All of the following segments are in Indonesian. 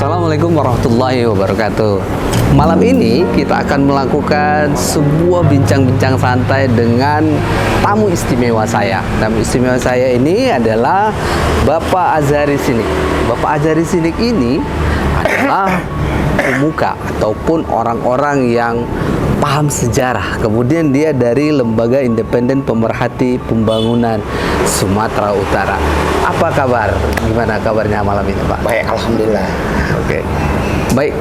Assalamualaikum warahmatullahi wabarakatuh. Malam ini kita akan melakukan sebuah bincang-bincang santai dengan tamu istimewa saya. Tamu istimewa saya ini adalah Bapak Azhari Sinik. Bapak Azhari Sinik ini adalah pemuka ataupun orang-orang yang paham sejarah. Kemudian dia dari Lembaga Independen Pemerhati Pembangunan Sumatera Utara. Apa kabar? Gimana kabarnya malam ini, Pak? Baik, alhamdulillah. Oke. Baik,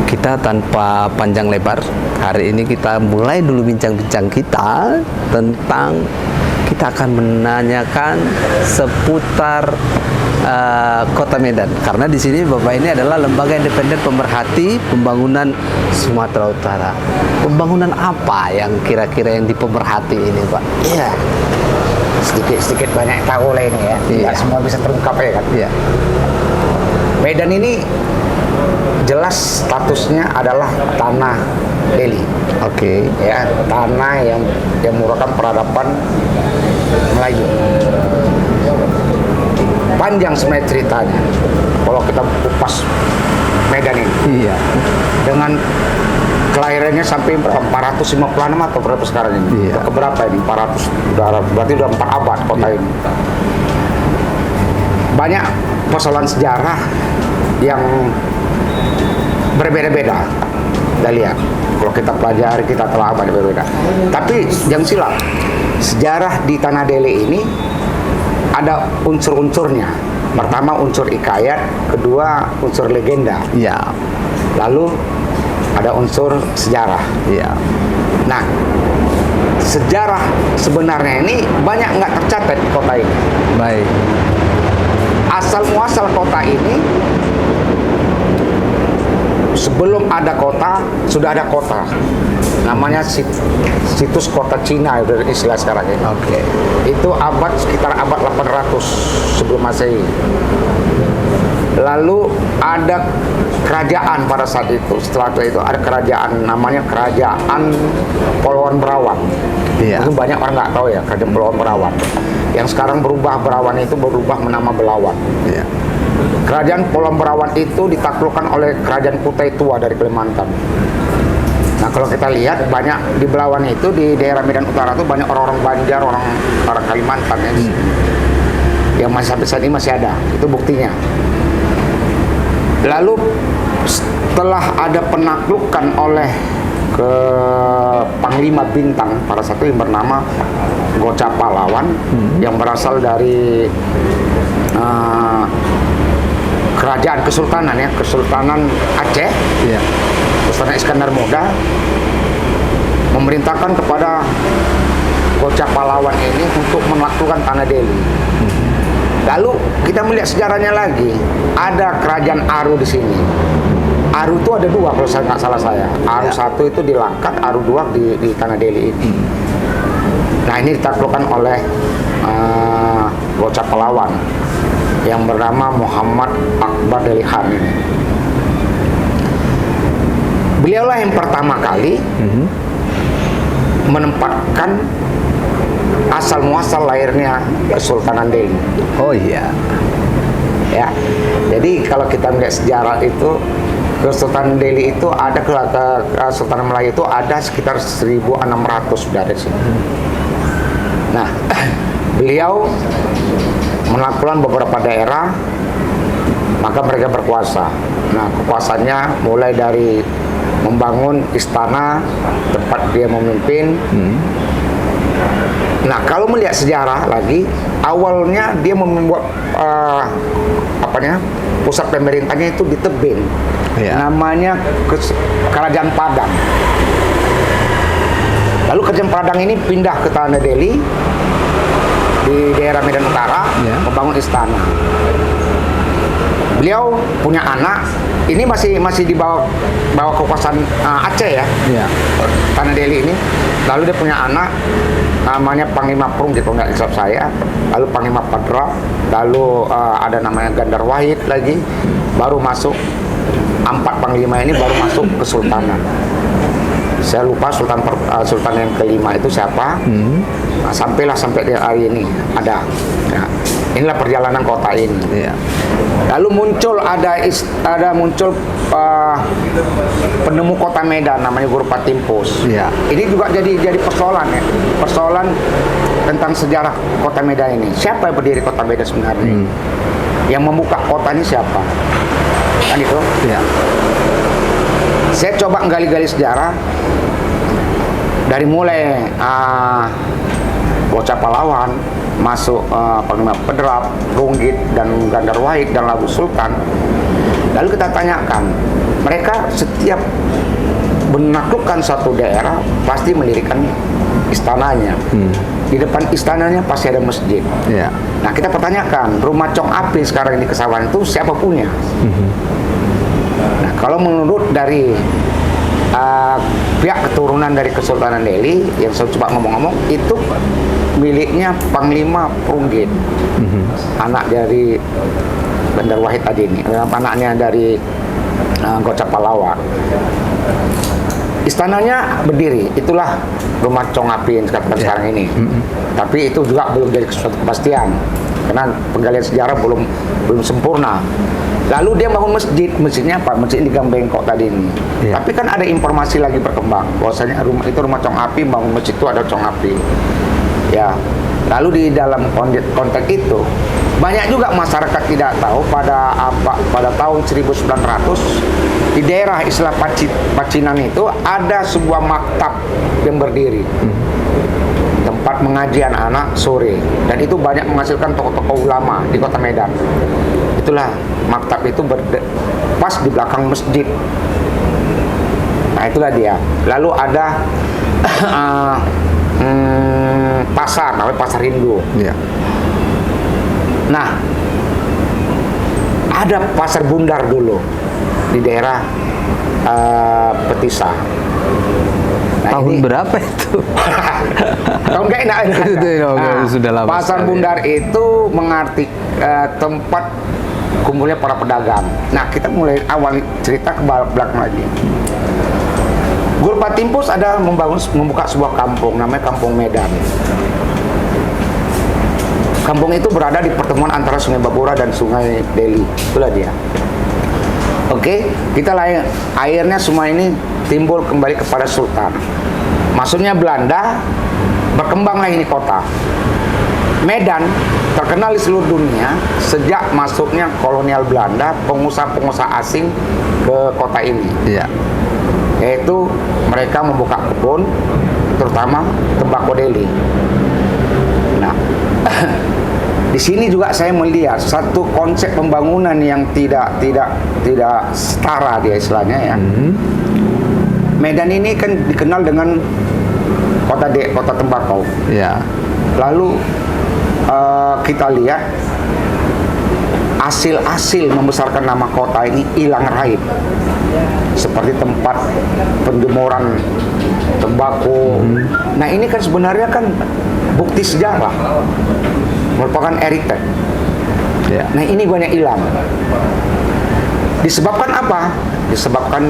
kita tanpa panjang lebar, hari ini kita mulai dulu bincang-bincang kita tentang, kita akan menanyakan seputar Kota Medan, karena di sini Bapak ini adalah Lembaga Independen Pemerhati Pembangunan Sumatera Utara. Pembangunan apa yang kira-kira yang dipemerhati ini, Pak? Iya. Sedikit-sedikit banyak tahu lah ini ya. Iya. Tidak semua bisa terungkap ya kan. Iya. Medan ini jelas statusnya adalah tanah Delhi. Oke. Ya, tanah yang merupakan peradaban Melayu. Panjang sebenarnya ceritanya. Kalau kita kupas Medan ini. Iya. Dengan kelahirannya sampai 456 atau berapa sekarang ini? Iya. Keberapa ini? 400, berarti udah 4 abad kota ini. Banyak persoalan sejarah yang berbeda-beda. Kita lihat, kalau kita pelajari, kita telah banyak berbeda. Tapi jangan silap, sejarah di Tanah Delhi ini ada unsur-unsurnya. Pertama unsur hikayat, kedua unsur legenda. Iya. Lalu ada unsur sejarah. Iya. Nah, sejarah sebenarnya ini banyak nggak tercatat di kota ini. Baik. Asal muasal kota ini, sebelum ada kota, sudah ada kota. Namanya situs kota Cina, itu istilah sekarang ini. Oke. Itu sekitar abad 800 sebelum Masehi. Lalu ada kerajaan pada saat itu. Setelah itu ada kerajaan, namanya Kerajaan Polawan Berawan. Iya. Itu banyak orang nggak tahu ya, Kerajaan Polawan Berawan. Yang sekarang Berawan itu berubah menama Belawan. Iya. Kerajaan Polawan Berawan itu ditaklukkan oleh Kerajaan Kutai Tua dari Kalimantan. Nah, kalau kita lihat banyak di Belawan itu, di daerah Medan Utara itu banyak orang-orang Banjar, orang Kalimantan ya. Yang masih sampai saat ini masih ada. Itu buktinya. Lalu setelah ada penaklukan oleh ke Panglima Bintang pada saat itu yang bernama Goca Pahlawan, yang berasal dari kerajaan kesultanan ya, Kesultanan Aceh. Iya. Sultan Iskandar Muda memerintahkan kepada Goca Pahlawan ini untuk menaklukkan Tanah Delhi. Lalu kita melihat sejarahnya lagi, ada kerajaan Aru di sini. Aru itu ada dua kalau saya nggak salah saya. Aru satu itu di Langkat, Aru dua di Tanah Delhi ini. Nah, ini ditaklukkan oleh Goca Pahlawan yang bernama Muhammad Akbar Delhi Khan ini. Beliaulah yang pertama kali menempatkan asal muasal lahirnya Kesultanan Delhi. Oh iya. Ya. Jadi kalau kita melihat sejarah itu, Kesultanan Delhi itu ada Kesultanan Melayu itu ada sekitar 1600 sudah ada di sini. Nah, beliau menaklukkan beberapa daerah, maka mereka berkuasa. Nah, kekuasaannya mulai dari membangun istana tempat dia memimpin. Nah, kalau melihat sejarah lagi, awalnya dia membuat pusat pemerintahnya itu di tebing. Iya. Namanya Kerajaan Padang. Lalu Kerajaan Padang ini pindah ke Tanah Delhi di daerah Medan Utara, membangun istana. Beliau punya anak, ini masih di bawah kekuasaan Aceh ya. Iya. Tanah Delhi ini. Lalu dia punya anak namanya Panglima Prung gitu, nggak isap saya. Lalu Panglima Padra, lalu ada namanya Gandar Wahid lagi. Baru masuk 4 panglima ini baru masuk kesultanan. Saya lupa sultan yang kelima itu siapa. Nah, sampai di hari ini ada. Nah, ini Inilah perjalanan kota ini. Iya. Lalu muncul penemu kota Medan namanya Guru Patimpus. Iya. Ini juga jadi persoalan ya, persoalan tentang sejarah kota Medan ini. Siapa yang berdiri kota Medan sebenarnya? Yang membuka kota ini siapa? Kan itu? Iya. Saya coba gali-gali sejarah dari mulai Bocah Pahlawan, masuk Panglima Pedrap, Runggit, dan Gandarwahid, dan Labu Sultan. Lalu kita tanyakan, mereka setiap menaklukkan suatu daerah pasti mendirikan istananya. Di depan istananya pasti ada masjid. Iya. Nah, kita pertanyakan, rumah Chong Api sekarang di Kesawan itu siapa punya? Nah, kalau menurut dari pihak keturunan dari Kesultanan Delhi yang saya coba ngomong-ngomong, itu miliknya Panglima Runggit, anak dari Gandarwahid tadi ini, anaknya dari Gocah Pahlawan. Istananya berdiri, itulah rumah Chong Api yang sekarang ini. Tapi itu juga belum jadi suatu kepastian karena penggalian sejarah belum sempurna. Lalu dia bangun masjidnya apa? Masjid di Gang Bengkok tadi ini. Iya. Tapi kan ada informasi lagi berkembang bahwasanya rumah Chong Api, bangun masjid itu ada Chong Api. Ya. Lalu di dalam konteks itu banyak juga masyarakat tidak tahu pada tahun 1900 di daerah Islam Pacinan itu ada sebuah maktab yang berdiri, tempat mengaji anak-anak sore, dan itu banyak menghasilkan tokoh-tokoh ulama di kota Medan. Itulah maktab itu pas di belakang masjid. Nah, itulah dia. Lalu ada pasar, namanya Pasar Hindu. Iya. Nah, ada pasar bundar dulu di daerah Petisa. Nah, Tahun ini, berapa itu? tahun nggak enak. Sudah lama Pasar sekali. bundar itu mengarti tempat kumpulnya para pedagang. Nah, kita mulai awal cerita ke belakang lagi. Guru Patimpus ada membuka sebuah kampung namanya Kampung Medan. Kampung itu berada di pertemuan antara Sungai Babura dan Sungai Delhi. Itulah dia. Oke, kita akhirnya semua ini timbul kembali kepada Sultan. Maksudnya Belanda, berkembanglah ini kota. Medan terkenal di seluruh dunia sejak masuknya kolonial Belanda, pengusaha-pengusaha asing ke kota ini. Iya. Yaitu mereka membuka kebun, terutama tembakau Delhi. Nah, di sini juga saya melihat satu konsep pembangunan yang tidak setara dia istilahnya ya. Medan ini kan dikenal dengan kota tembakau. Iya. Lalu kita lihat hasil membesarkan nama kota ini hilang raib, seperti tempat penjemuran tembakau. Nah, ini kan sebenarnya kan bukti sejarah, merupakan heritage. Iya. Nah, ini banyak hilang. Disebabkan apa? Disebabkan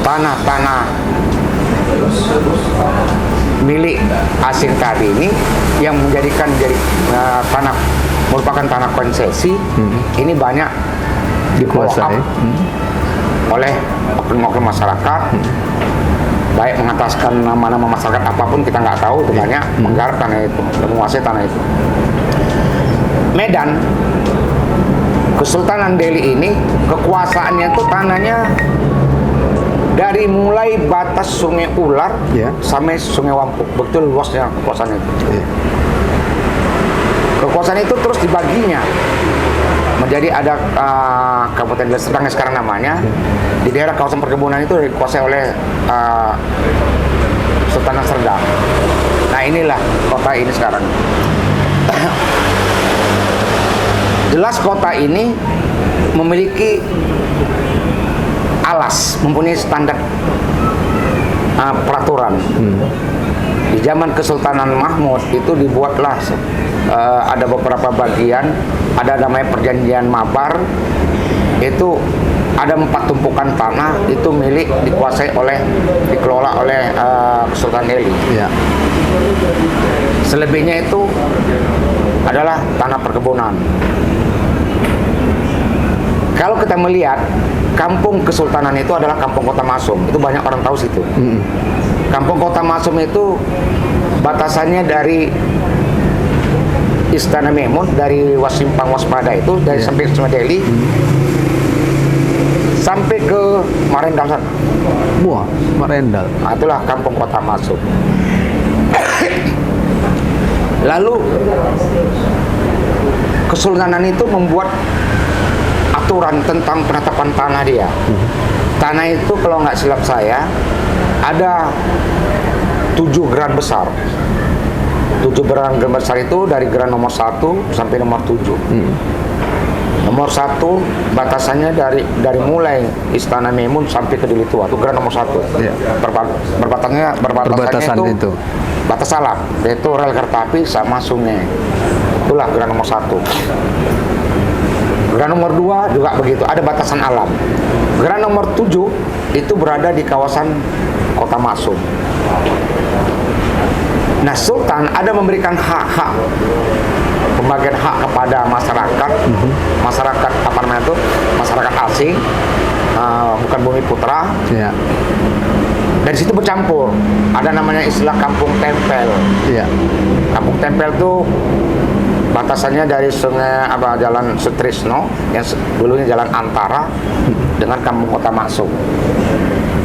tanah-tanah milik asing tadi ini yang menjadikan tanah merupakan tanah konsesi. Ini banyak Dikuasai. oleh oknum-oknum masyarakat, baik mengataskan nama-nama masyarakat apapun kita nggak tahu, itu banyak menggarap tanah itu, menguasai tanah itu. Medan, Kesultanan Delhi ini kekuasaannya itu tanahnya dari mulai batas Sungai Ular sampai Sungai Wampuk, betul luasnya kekuasaan itu. Kekuasaan itu terus dibaginya menjadi ada Kabupaten Deli Serdang yang sekarang namanya. Di daerah kawasan perkebunan itu dikuasai oleh Sultan Serdang. Nah, inilah kota ini sekarang. Jelas kota ini memiliki alas, mempunyai standar peraturan. Di zaman Kesultanan Mahmud itu dibuatlah ada beberapa bagian, ada namanya perjanjian Mabar. Itu ada 4 tumpukan tanah itu milik dikelola oleh Kesultanan Delhi. Iya. Selebihnya itu adalah tanah perkebunan. Kalau kita melihat kampung kesultanan itu adalah kampung Kota Masum, itu banyak orang tahu situ. Kampung Kota Masum itu batasannya dari Istana Memun, dari Simpang Waspada itu, dari sampai Sungai Deli, sampai ke Marendal sana. Wah, Marendal. Nah, itulah kampung Kota Masum. Lalu kesultanan itu membuat aturan tentang penetapan tanah dia. Tanah itu kalau nggak silap saya ada 7 geran besar. 7 geran besar itu dari geran nomor 1 sampai nomor 7. Nomor 1 batasannya dari mulai Istana Memun sampai ke Deli Tua, itu geran nomor 1. Iya. Perbatasannya itu batas alam, yaitu rel kereta api sama sungai. Itulah geran nomor 1. Geran nomor 2 juga begitu, ada batasan alam. Geran nomor 7 itu berada di kawasan Kota Masum. Nah, Sultan ada memberikan hak-hak, pembagian hak kepada masyarakat, masyarakat apa namanya itu, masyarakat asing, bukan bumi putra. Ya. Dan situ bercampur. Ada namanya istilah kampung tempel. Ya. Kampung tempel itu batasannya dari sungai Jalan Sutrisno yang dulunya Jalan Antara dengan kampung Kota Masum.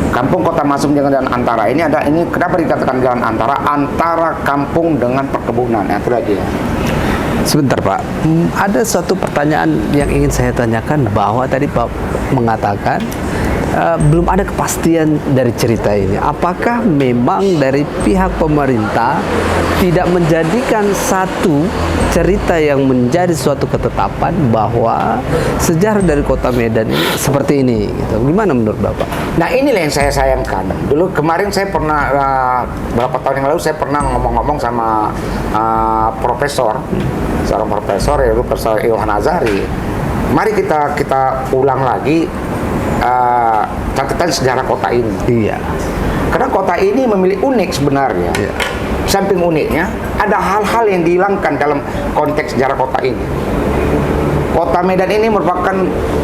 Kampung Kota Masum dengan Jalan Antara ini kenapa dikatakan Jalan Antara? Antara kampung dengan perkebunan. Itu lagi ya. Sebentar Pak, ada suatu pertanyaan yang ingin saya tanyakan, bahwa tadi Pak mengatakan belum ada kepastian dari cerita ini. Apakah memang dari pihak pemerintah tidak menjadikan satu cerita yang menjadi suatu ketetapan bahwa sejarah dari Kota Medan ini seperti ini? Gitu. Gimana menurut Bapak? Nah, inilah yang saya sayangkan. Dulu kemarin saya pernah beberapa tahun yang lalu saya pernah ngomong-ngomong sama seorang profesor yaitu Profesor Ilhan Azari. Mari kita ulang lagi catatan sejarah kota ini. Iya. Karena kota ini memiliki unik sebenarnya. Iya. Samping uniknya, ada hal-hal yang dihilangkan dalam konteks sejarah kota ini. Kota Medan ini merupakan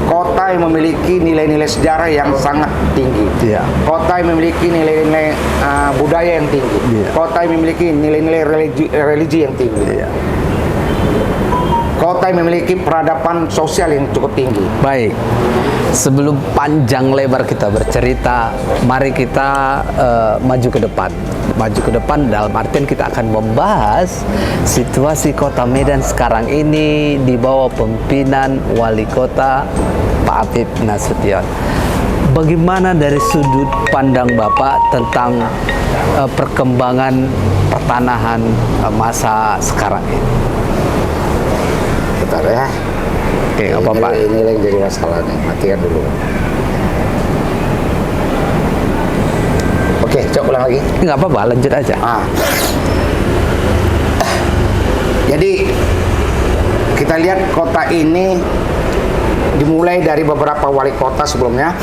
kota yang memiliki nilai-nilai sejarah yang sangat tinggi. Iya. Kota yang memiliki nilai-nilai budaya yang tinggi. Iya. Kota yang memiliki nilai-nilai religi yang tinggi. Iya. Kota yang memiliki peradaban sosial yang cukup tinggi. Baik, sebelum panjang lebar kita bercerita, mari kita maju ke depan. Maju ke depan dalam artian kita akan membahas situasi Kota Medan sekarang ini di bawah pimpinan Wali Kota Pak Apip Nasution. Bagaimana dari sudut pandang Bapak tentang perkembangan pertanahan masa sekarang ini? Bentar ya. Oke, apa Pak? Ini yang jadi masalah nih. Matikan dulu. Oke, coba ulang lagi. Nggak apa-apa, lanjut aja. Jadi kita lihat kota ini dimulai dari beberapa wali kota sebelumnya.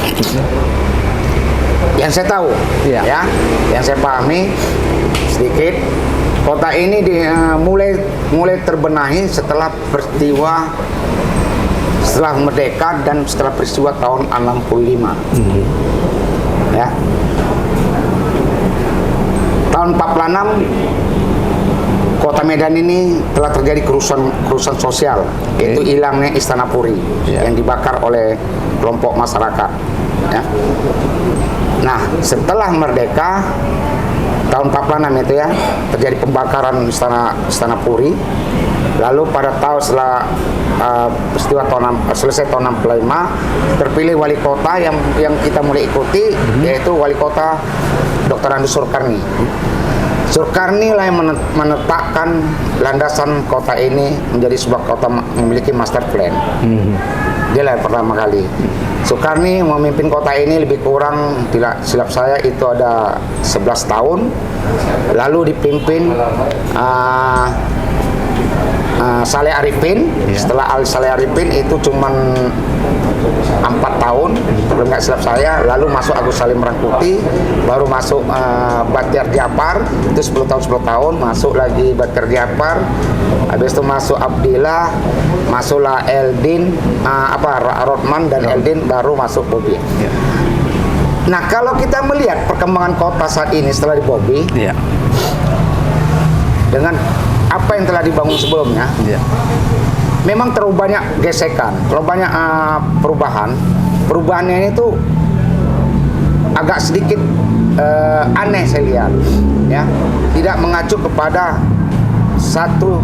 Yang saya tahu, Iya. ya, yang saya pahami sedikit, kota ini mulai terbenahi setelah merdeka dan setelah peristiwa tahun 65. Ya. Tahun 46 Kota Medan ini telah terjadi kerusuhan sosial, yaitu hilangnya Istana Puri yang dibakar oleh kelompok masyarakat. Ya. Nah, setelah merdeka tahun 46 itu ya terjadi pembakaran Istana Puri. Lalu pada setelah peristiwa selesai tahun 65 terpilih wali kota yang kita mulai ikuti, yaitu wali kota Dr. Andi Surkarni. Surkarni lah yang menetapkan landasan kota ini menjadi sebuah kota memiliki master plan. Dia lah yang pertama kali. Surkarni memimpin kota ini lebih kurang, tidak silap saya itu ada 11 tahun. Lalu dipimpin Saleh Arifin. Setelah Saleh Arifin itu cuman 4 tahun, kalau nggak silap saya. Lalu masuk Agus Salim Rangkuti, baru masuk Batiar Japar, itu 10 tahun 10 tahun, masuk lagi Batiar Japar. Habis itu masuk Abdillah, masuklah Eldin, Rodman dan Eldin, baru masuk Bobby. Nah, kalau kita melihat perkembangan kota saat ini setelah di Bobby, dengan apa yang telah dibangun sebelumnya, memang terlalu banyak gesekan, terlalu banyak perubahan. Perubahannya ini tuh agak sedikit aneh saya lihat, ya, tidak mengacu kepada satu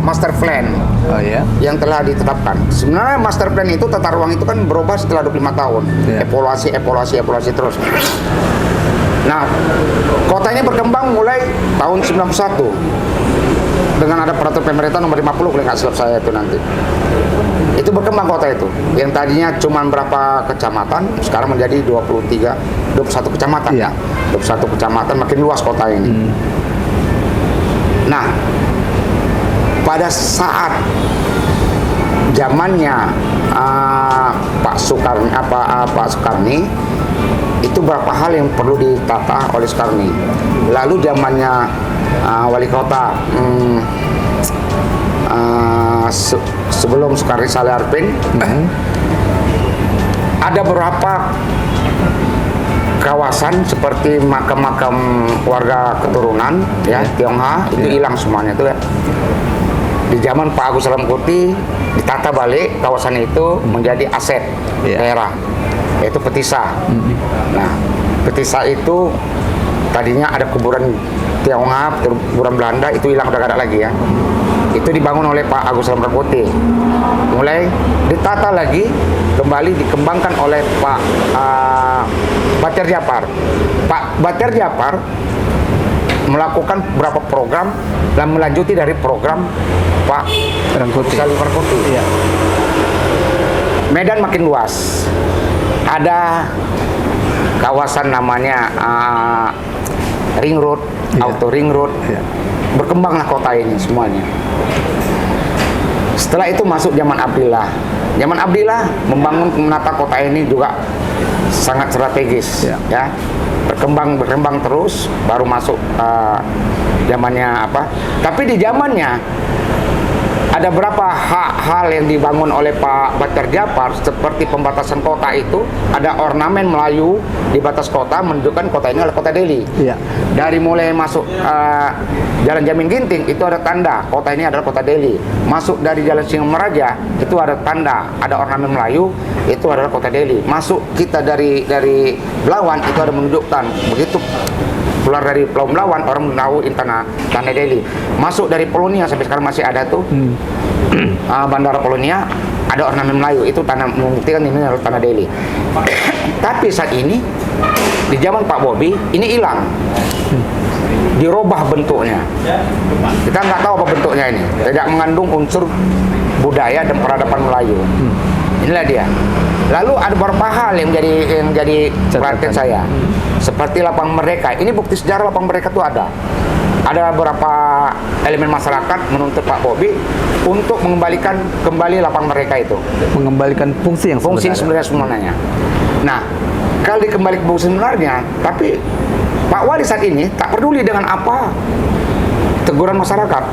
master plan yang telah ditetapkan. Sebenarnya master plan itu, tata ruang itu kan berubah setelah 25 tahun, evaluasi terus. Nah, kota ini berkembang mulai tahun 91 dengan ada peraturan pemerintah nomor 50, kalau nggak silap saya itu nanti. Itu berkembang kota itu. Yang tadinya cuma berapa kecamatan, sekarang menjadi 21 kecamatan. 21 kecamatan, makin luas kota ini. Nah, pada saat zamannya Pak Sukarni, itu beberapa hal yang perlu ditata oleh Sukarni. Lalu zamannya wali kota sebelum Sukarni, Saleh Arifin, ada beberapa kawasan seperti makam-makam warga keturunan Tionghoa itu hilang semuanya itu ya. Di zaman Pak Agus Salim Rangkuti ditata balik kawasan itu menjadi aset daerah, yaitu Petisa. Nah, Petisa itu tadinya ada kuburan Tionghoa, kuburan Belanda, itu hilang, udah gak ada lagi ya. Itu dibangun oleh Pak Agus Salim Rangkuti. Mulai ditata lagi, kembali dikembangkan oleh Pak Batiar Japar. Pak Batiar Japar melakukan beberapa program dan melanjuti dari program Pak Salim Rangkuti. Medan makin luas. Ada kawasan namanya Ring Road, Auto Ring Road. Berkembanglah kota ini semuanya. Setelah itu masuk zaman Abdillah. Zaman Abdillah menata kota ini juga sangat strategis, ya. Berkembang terus, baru masuk zamannya apa? Tapi di zamannya ada berapa hal yang dibangun oleh Pak Batiar Japar, seperti pembatasan kota itu, ada ornamen Melayu di batas kota menunjukkan kota ini adalah kota Delhi. Dari mulai masuk Jalan Jamin Ginting itu ada tanda kota ini adalah kota Delhi. Masuk dari Jalan Singamaraja itu ada tanda, ada ornamen Melayu, itu adalah kota Delhi. Masuk kita dari Belawan itu ada menunjukkan, begitu keluar dari Pulau Belawan orang tahu ini tanah Delhi. Masuk dari Polonia sampai sekarang masih ada tuh Bandara Polonia, ada ornamen Melayu, itu tanah membuktikan ini adalah tanah Delhi. Tapi saat ini di zaman Pak Bobby ini hilang, dirubah bentuknya. Kita nggak tahu apa bentuknya ini, tidak mengandung unsur budaya dan peradaban Melayu. Inilah dia. Lalu ada beberapa hal yang jadi perhatian saya, seperti Lapang Merdeka. Ini bukti sejarah Lapang Merdeka itu ada. Ada beberapa elemen masyarakat menuntut Pak Bobby untuk mengembalikan kembali Lapang Merdeka itu. Mengembalikan fungsi yang sebenarnya. Nah, kalau dikembali ke fungsi sebenarnya, tapi Pak Wali saat ini tak peduli dengan apa teguran masyarakat.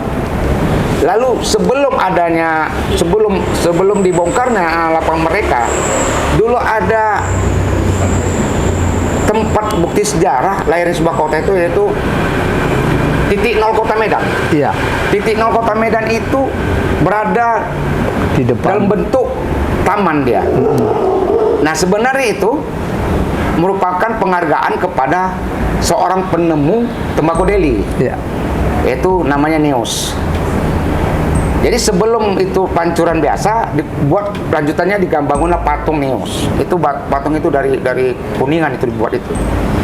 Lalu sebelum dibongkarnya Lapang Merdeka, dulu ada tempat bukti sejarah lahirnya sebuah kota itu, yaitu titik nol kota Medan. Titik nol kota Medan itu berada di depan dalam bentuk taman dia. Nah, sebenarnya itu merupakan penghargaan kepada seorang penemu tembakau Delhi, yaitu namanya Neos. Jadi sebelum itu pancuran biasa, dibuat lanjutannya dibangunlah patung Neos. Itu patung itu dari Kuningan itu dibuat itu.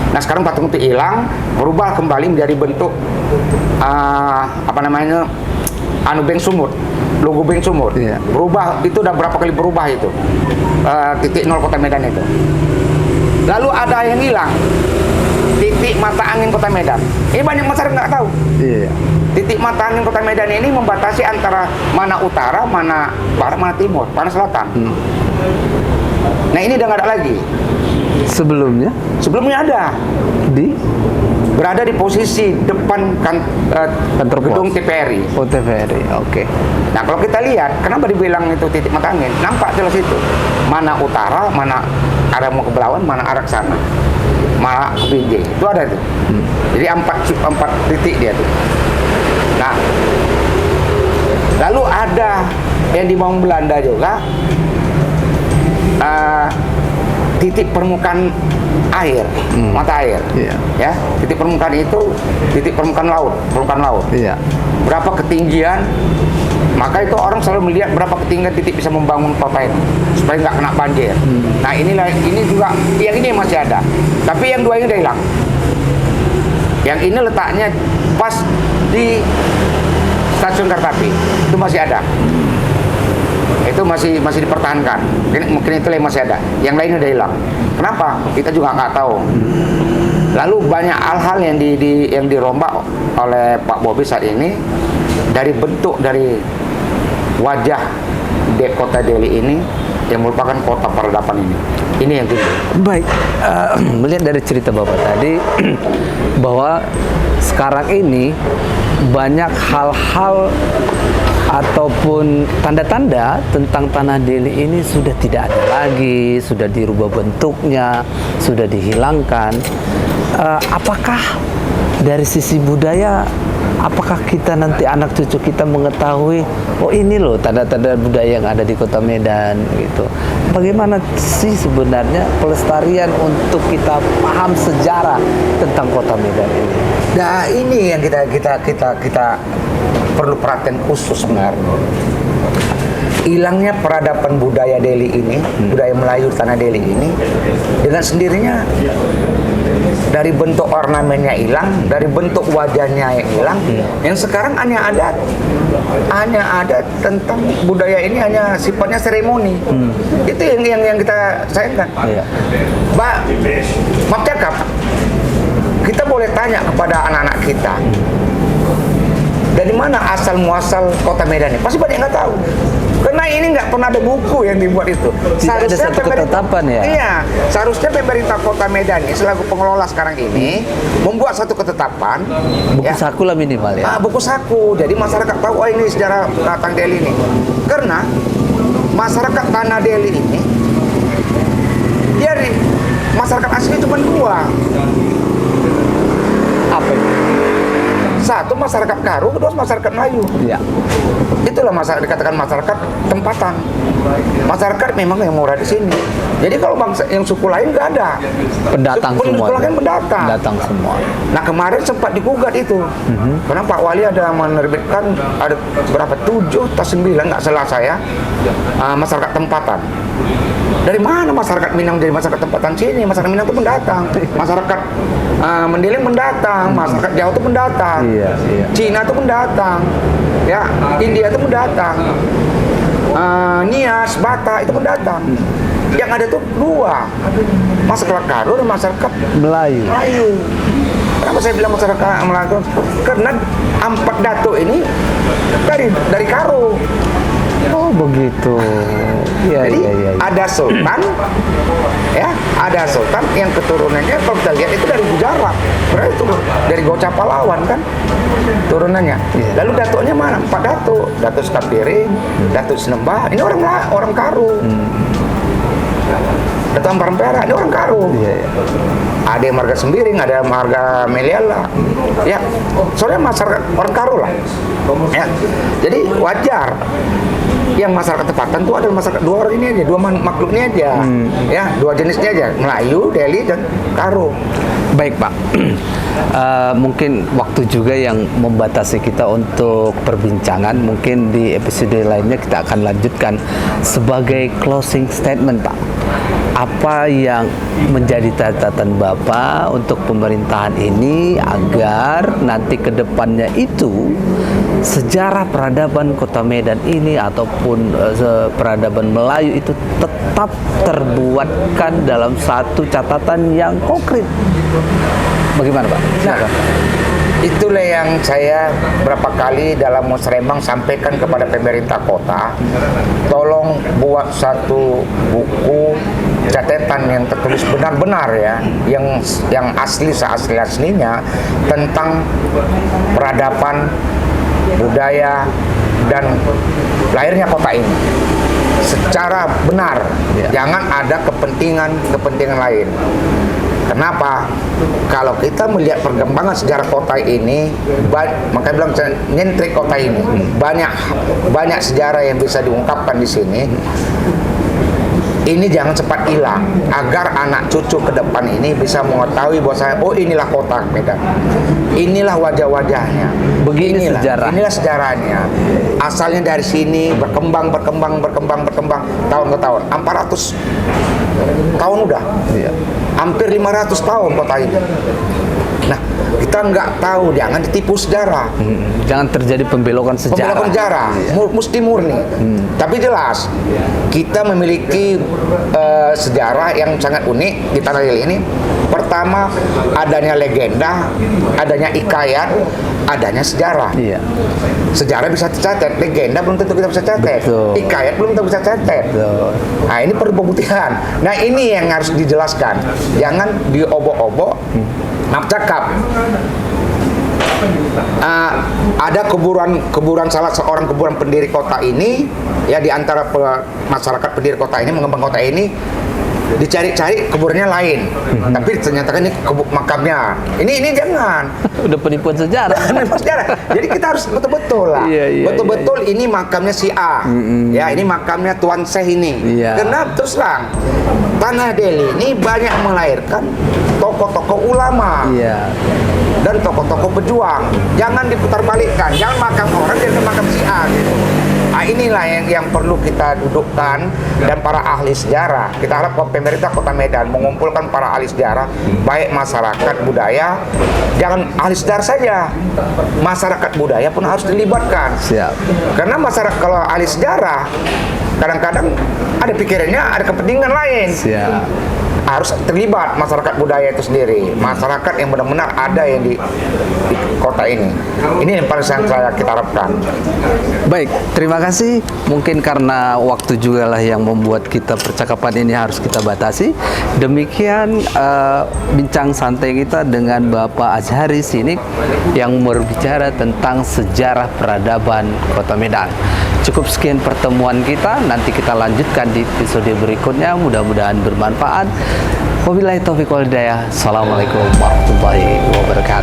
Nah, sekarang patung itu hilang, berubah kembali menjadi bentuk Bank Sumut, logo Bank Sumut. Berubah, itu udah berapa kali berubah itu. Titik nol kota Medan itu. Lalu ada yang hilang. titik mata angin Kota Medan. Ini banyak masyarakat nggak tahu. Iya. Titik mata angin Kota Medan ini membatasi antara mana utara, mana barat, mana timur, mana selatan. Nah ini udah nggak ada lagi. Sebelumnya Sebelumnya ada. Berada di posisi depan Kantor gedung pos. TVRI. Oh, TVRI, oke. Nah kalau kita lihat, kenapa dibilang itu titik mata angin? Nampak jelas itu. Mana utara, mana arah mau ke Belawan, mana arah ke sana. Mana ke Binjai. Itu ada tuh. Jadi empat titik dia tuh. Nah, lalu ada yang dibangun Belanda juga, titik permukaan air, mata air. Iya. Ya, titik permukaan itu titik permukaan laut. Iya. Berapa ketinggian? Maka itu orang selalu melihat berapa ketinggian titik bisa membangun kota itu supaya nggak kena banjir. Nah ini juga yang ini masih ada, tapi yang dua ini udah hilang. Yang ini letaknya pas di stasiun kereta api, itu masih ada. Itu masih dipertahankan. Mungkin itu yang masih ada. Yang lain udah hilang. Kenapa? Kita juga nggak tahu. Lalu banyak hal-hal yang dirombak oleh Pak Bobi saat ini, dari bentuk dari wajah kota Delhi ini yang merupakan kota peradaban ini. Ini yang timbul. Baik, melihat dari cerita Bapak tadi bahwa sekarang ini banyak hal-hal ataupun tanda-tanda tentang tanah Delhi ini sudah tidak ada lagi, sudah dirubah bentuknya, sudah dihilangkan. Apakah dari sisi budaya, apakah kita nanti anak cucu kita mengetahui, oh ini loh tanda-tanda budaya yang ada di Kota Medan gitu. Bagaimana sih sebenarnya pelestarian untuk kita paham sejarah tentang Kota Medan ini? Nah ini yang kita perlu perhatian khusus sebenarnya. Hilangnya peradaban budaya Delhi ini, budaya Melayu tanah Delhi ini, dengan sendirinya dari bentuk ornamennya hilang, dari bentuk wajahnya yang hilang. Yang sekarang hanya ada tentang budaya ini hanya sifatnya seremoni. Itu yang kita sayangkan. Iya. Maaf cakap, kita boleh tanya kepada anak-anak kita, dari mana asal muasal Kota Medan ini? Pasti banyak nggak tahu. Karena ini nggak pernah ada buku yang dibuat itu. Tidak ada satu ketetapan ya? Iya, seharusnya pemerintah Kota Medan ini selaku pengelola sekarang ini membuat satu ketetapan. Buku saku lah minimal ya. Buku saku. Jadi masyarakat tahu, oh ini sejarah tentang Delhi ini. Karena masyarakat tanah Delhi ini, masyarakat asli cuma dua. Apa itu? Satu masyarakat Karo, kedua masyarakat Melayu. Iya. Itulah dikatakan masyarakat tempatan. Masyarakat memang yang murah di sini. Jadi kalau bangsa yang suku lain nggak ada. Pendatang suku semua. Suku lain pendatang. Pendatang semua. Nah kemarin sempat digugat itu. Karena Pak Wali ada menerbitkan ada berapa 7 atau 9 nggak salah saya masyarakat tempatan. Dari mana masyarakat Minang jadi masyarakat tempatan sini? Masyarakat Minang itu pendatang. Masyarakat Mendiling pendatang, masyarakat Jawa itu pendatang. Iya. Cina itu pendatang. Ya, India itu pendatang. Nias, Batak itu pendatang. Yang ada tuh dua, masyarakat Karo dan masyarakat Melayu. Kenapa saya bilang masyarakat Melayu? Karena Ampat Datuk ini dari Karo. Oh begitu. Iya. Jadi ada sultan, ya, ada sultan yang keturunannya kalau kita lihat itu dari Gujarat, berarti itu dari Goca Pahlawan kan turunannya. Iya. Lalu datuknya mana? Pak Datuk, Datuk Sekapiri, Datuk Senembah, ini orang Karo. Datuk Ampera, ini orang Karo. Iya. Ada yang marga Sembiring, ada yang marga Meliala. Ya, soalnya masyarakat orang Karo lah. Ya, jadi wajar. Yang masyarakat tempatan itu adalah masyarakat dua orang ini aja, dua makhluk ini aja. Ya, dua jenisnya aja, Melayu, Delhi, dan Karo. Baik Pak, mungkin waktu juga yang membatasi kita untuk perbincangan. Mungkin di episode lainnya kita akan lanjutkan. Sebagai closing statement Pak, apa yang menjadi catatan Bapak untuk pemerintahan ini agar nanti ke depannya itu sejarah peradaban Kota Medan ini atau maupun peradaban Melayu itu tetap terbuatkan dalam satu catatan yang konkret. Bagaimana Pak? Silakan. Itulah yang saya berapa kali dalam musrembang sampaikan kepada pemerintah kota, tolong buat satu buku catatan yang tertulis benar-benar ya, yang asli seasli-aslinya tentang peradaban, budaya dan lahirnya kota ini secara benar. Jangan ada kepentingan lain. Kenapa? Kalau kita melihat perkembangan sejarah kota ini, makanya bilang nyentrik kota ini, banyak sejarah yang bisa diungkapkan di sini. Ini jangan cepat hilang, agar anak cucu ke depan ini bisa mengetahui bahwa oh inilah kota Medan, inilah wajah-wajahnya, Begini sejarah. inilah sejarahnya. Asalnya dari sini berkembang tahun ke tahun, 400 tahun udah. Iya. Hampir 500 tahun kota ini. Nah, kita nggak tahu, jangan ditipu sejarah. Jangan terjadi pembelokan sejarah. Pembelokan sejarah, mesti murni. Tapi jelas, kita memiliki sejarah yang sangat unik di Tanah Deli ini. Pertama, adanya legenda, adanya hikayat, adanya sejarah. Iya. Sejarah bisa tercatat, legenda belum tentu kita bisa catat, Betul. hikayat belum tentu bisa catat. Betul. Nah, ini perlu pembuktian. Nah, ini yang harus dijelaskan. Jangan diobok-obok, maaf cakap. Ada kuburan salah seorang kuburan pendiri kota ini, ya, di antara masyarakat pendiri kota ini, mengembang kota ini, dicari-cari kuburannya lain, tapi ternyata kan ini makamnya. Ini jangan. Udah penipuan sejarah. Penipuan sejarah. Jadi kita harus betul-betul lah. Iya, Betul-betul ini makamnya si A. Ya, ini makamnya Tuan Syekh ini. Iya. Karena terus terang, Tanah Deli ini banyak melahirkan tokoh-tokoh ulama. Iya. Dan tokoh-tokoh pejuang. Jangan diputar balikkan. Jangan makam orang jadi makam si A gitu. Nah, inilah yang perlu kita dudukkan, dan para ahli sejarah. Kita harap pemerintah Kota Medan mengumpulkan para ahli sejarah, baik masyarakat budaya, jangan ahli sejarah saja, masyarakat budaya pun harus dilibatkan. Siap. Karena masyarakat kalau ahli sejarah kadang-kadang ada pikirannya, ada kepentingan lain. Siap. Harus terlibat masyarakat budaya itu sendiri, masyarakat yang benar-benar ada yang di kota ini. Ini yang paling saya kita harapkan. Baik, terima kasih. Mungkin karena waktu juga lah yang membuat kita percakapan ini harus kita batasi. Demikian bincang santai kita dengan Bapak Azhari Sinik yang berbicara tentang sejarah peradaban Kota Medan. Cukup sekian pertemuan kita, nanti kita lanjutkan di episode berikutnya, mudah-mudahan bermanfaat. Wabillahi taufiq wal hidayah. Assalamualaikum warahmatullahi wabarakatuh.